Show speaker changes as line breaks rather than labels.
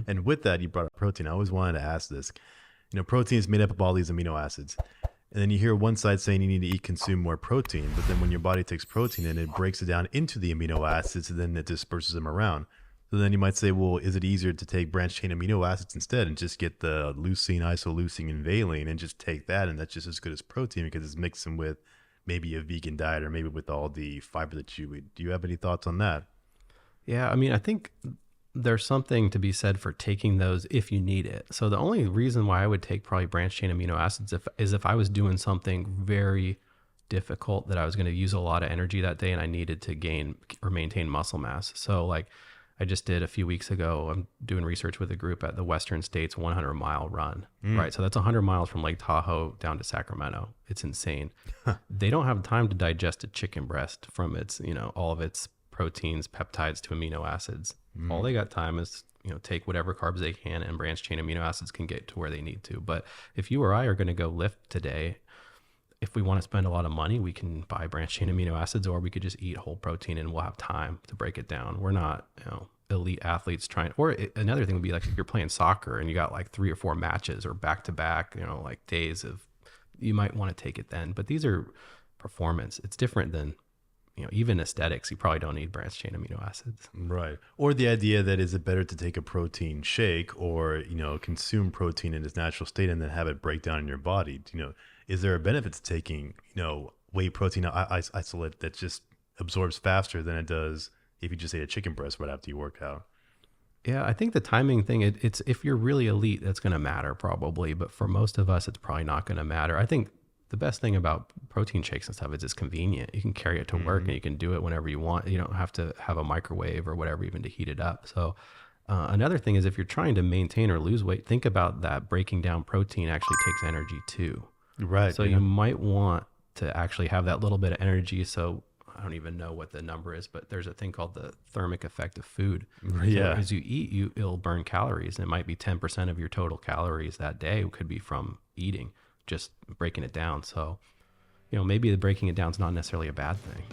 And with that, you brought up protein. I always wanted to ask this. Protein is made up of all these amino acids. And then you hear one side saying you need to consume more protein, but then when your body takes protein and it breaks it down into the amino acids, and then it disperses them around. So then you might say, well, is it easier to take branched chain amino acids instead and just get the leucine, isoleucine, and valine and just take that, and that's just as good as protein because it's mixing with maybe a vegan diet or maybe with all the fiber that you eat. Do you have any thoughts on that?
Yeah, I mean, I think there's something to be said for taking those if you need it. So the only reason why I would take probably branched chain amino acids is if I was doing something very difficult that I was going to use a lot of energy that day and I needed to gain or maintain muscle mass. So like I just did a few weeks ago, I'm doing research with a group at the Western States 100-mile run, right? So that's 100 miles from Lake Tahoe down to Sacramento. It's insane. They don't have time to digest a chicken breast from its, all of its proteins, peptides to amino acids. All they got time is, take whatever carbs they can, and branched chain amino acids can get to where they need to. But if you or I are going to go lift today, if we want to spend a lot of money, we can buy branched chain amino acids, or we could just eat whole protein and we'll have time to break it down. We're not, elite athletes another thing would be like if you're playing soccer and you got like 3 or 4 matches or back to back, like days of, you might want to take it then. But these are performance. It's different than, even aesthetics. You probably don't need branched chain amino acids.
Right. Or the idea that is it better to take a protein shake or, consume protein in its natural state and then have it break down in your body? Is there a benefit to taking, whey protein isolate that just absorbs faster than it does if you just ate a chicken breast right after you work out?
Yeah, I think the timing thing, it's if you're really elite, that's going to matter probably. But for most of us, it's probably not going to matter. I think the best thing about protein shakes and stuff is it's convenient. You can carry it to work and you can do it whenever you want. You don't have to have a microwave or whatever even to heat it up. So another thing is if you're trying to maintain or lose weight, think about that breaking down protein actually takes energy too.
Right.
So you might want to actually have that little bit of energy. So I don't even know what the number is, but there's a thing called the thermic effect of food.
Yeah.
So as you eat, it'll burn calories. And it might be 10% of your total calories that day could be from eating, just breaking it down. So, maybe the breaking it down is not necessarily a bad thing.